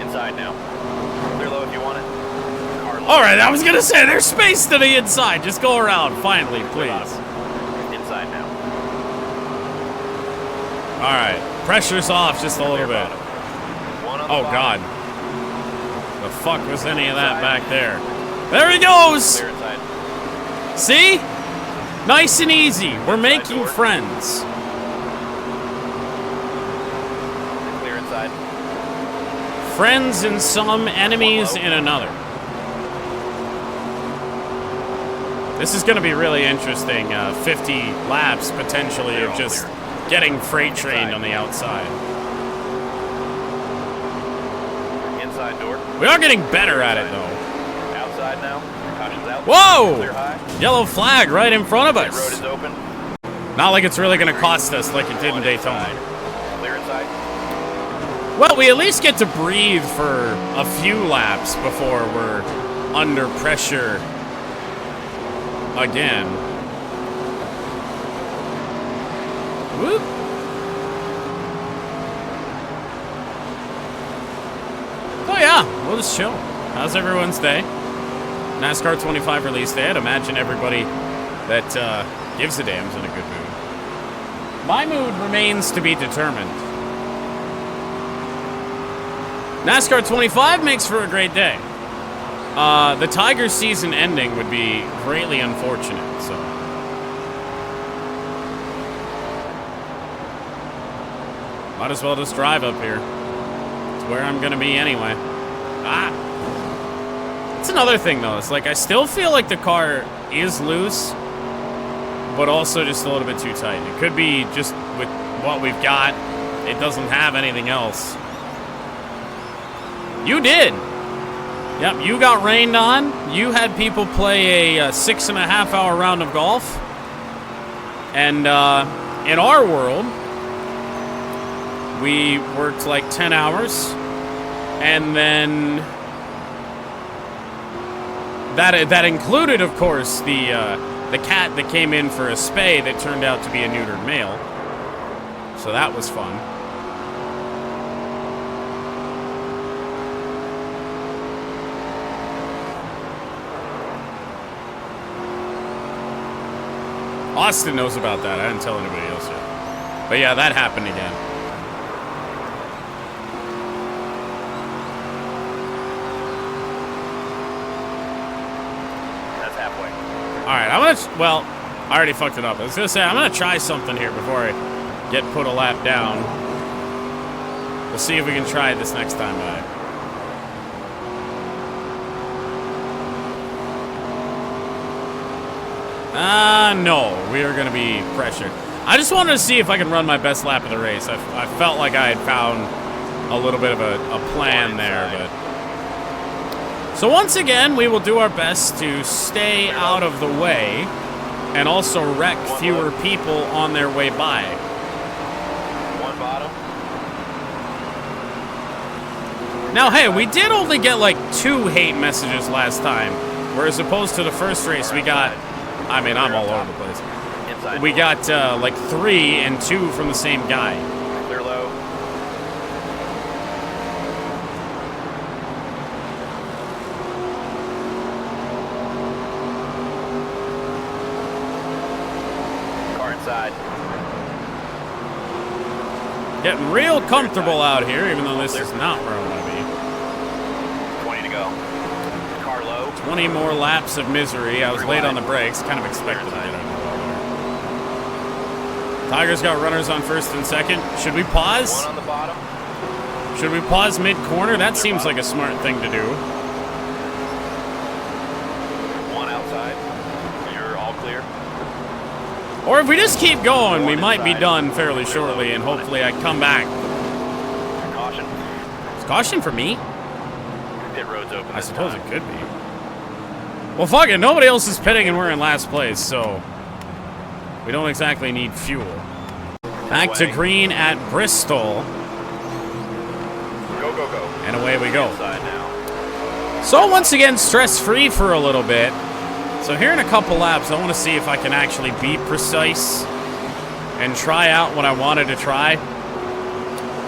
Inside now. Clear low if you want it. All right, I was gonna say there's space to the inside. Just go around, finally, please. Inside now. All right, pressure's off just a little bit. Oh God, the fuck was any of that back there? There he goes. See, nice and easy. We're making friends. Clear inside. Friends in some, enemies in another. This is going to be really interesting. 50 laps potentially of just getting freight trained on the outside. Inside door. We are getting better at it though. Outside now. Caution's out. Whoa! Clear high. Yellow flag right in front of Road us. is open. Not like it's really going to cost us like it did in Daytona. Clear inside. Well, we at least get to breathe for a few laps before we're under pressure again. Whoop. Oh yeah, we'll just chill. How's everyone's day? NASCAR 25 release day. I'd imagine everybody that gives a damn's in a good mood. My mood remains to be determined. NASCAR 25 makes for a great day. The Tigers season ending would be greatly unfortunate, so. Might as well just drive up here. It's where I'm gonna be anyway. Ah! That's another thing though, it's like I still feel like the car is loose, but also just a little bit too tight. It could be just with what we've got, it doesn't have anything else. You did! Yep, you got rained on. You had people play a 6.5-hour round of golf. And in our world, we worked like 10 hours, and then that included, of course, the cat that came in for a spay that turned out to be a neutered male. So that was fun. Austin knows about that. I didn't tell anybody else yet. But yeah, that happened again. That's halfway. Alright, I'm gonna... Well, I already fucked it up. I was gonna say, I'm gonna try something here before I get put a lap down. We'll see if we can try it this next time by. No, we are going to be pressured. I just wanted to see if I can run my best lap of the race. I felt like I had found a little bit of a plan there. But so once again, we will do our best to stay out of the way and also wreck fewer people on their way by. One bottom. Now, hey, we did only get like 2 hate messages last time, whereas opposed to the first race, we got... I mean, I'm all over the place. We got like 3 and 2 from the same guy. Clear low. Car inside. Getting real comfortable out here, even though this is not where I want to be. 20 to go. 20 more laps of misery. I was late on the brakes. Kind of expected to get out of the wall there. Tiger's got runners on first and second. Should we pause? One on the bottom. Should we pause mid-corner? That seems like a smart thing to do. One outside. You're all clear. Or if we just keep going, we might be done fairly shortly, and hopefully I come back. Caution. Is caution for me? Pit road's open. I suppose it could be. Well, fuck it. Nobody else is pitting and we're in last place, so we don't exactly need fuel. Back to green at Bristol. Go, go, go. And away we go. Inside now. So once again, stress-free for a little bit. So here in a couple laps, I want to see if I can actually be precise and try out what I wanted to try.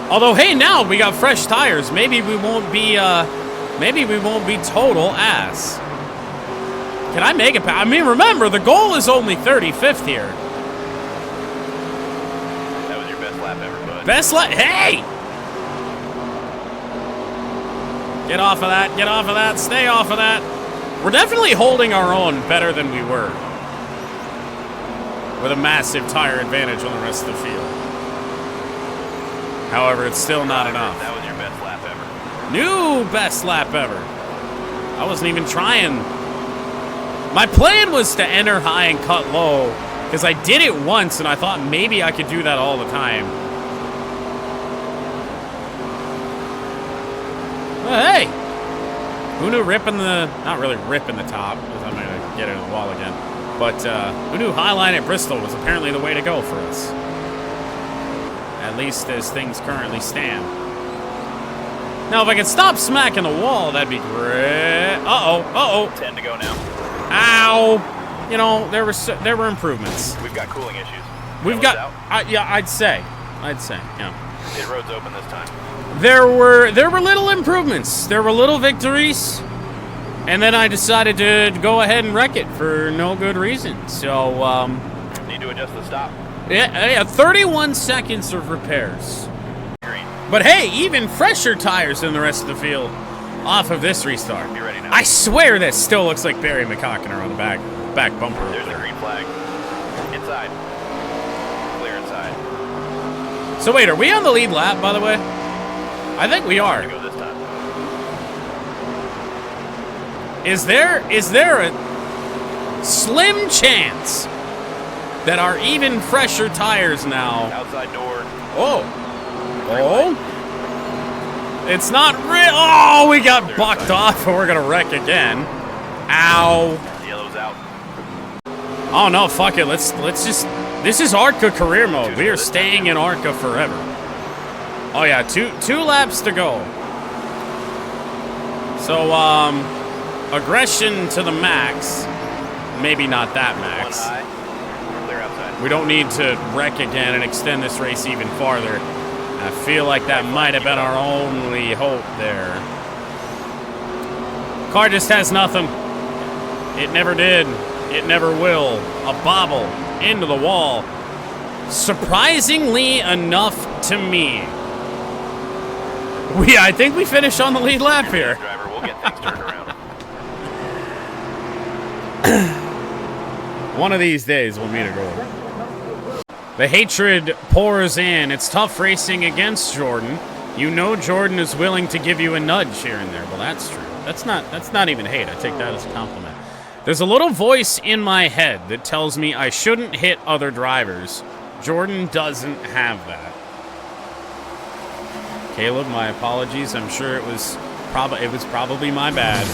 Although, hey, now we got fresh tires. Maybe we won't be total ass. Can I make it? I mean, remember, the goal is only 35th here. That was your best lap ever, bud. Best lap? Hey! Get off of that. Get off of that. Stay off of that. We're definitely holding our own better than we were. With a massive tire advantage on the rest of the field. However, it's still not enough. That was your best lap ever. New best lap ever. I wasn't even trying. My plan was to enter high and cut low, because I did it once, and I thought maybe I could do that all the time. Well, hey! Who knew ripping the... Not really ripping the top, because I'm going to get it in the wall again. But who knew Highline at Bristol was apparently the way to go for us. At least as things currently stand. Now, if I could stop smacking the wall, that'd be great. Uh-oh, uh-oh. 10 to go now. Ow! You know, there were improvements. We've got cooling issues. We've got... yeah, I'd say, yeah. Pit road's open this time. There were little improvements. There were little victories. And then I decided to go ahead and wreck it for no good reason. So, Need to adjust the stop. Yeah, 31 seconds of repairs. Green. But hey, even fresher tires than the rest of the field off of this restart. Be ready now. I swear this still looks like Barry McCockiner on the back bumper. There's a green flag. Inside. Clear inside. So wait, are we on the lead lap, by the way? I think we are. Go this time. Is there a slim chance that our even fresher tires now... Outside door. Oh. It's not real. Oh, we got bucked off and we're going to wreck again. Ow. Yellow's out. Oh, no, fuck it. Let's just This is ARCA career mode. We are staying in ARCA forever. Oh yeah, two laps to go. So, aggression to the max. Maybe not that max. We don't need to wreck again and extend this race even farther. I feel like that might have been our only hope there. Car just has nothing. It never did. It never will. A bobble into the wall. Surprisingly enough to me. I think we finished on the lead lap here. Driver, we'll get things turned around. One of these days we'll meet a goal. The hatred pours in. It's tough racing against Jordan. You know Jordan is willing to give you a nudge here and there. Well, that's true. That's not even hate. I take that as a compliment. There's a little voice in my head that tells me I shouldn't hit other drivers. Jordan doesn't have that. Caleb, my apologies. I'm sure it was probably my bad.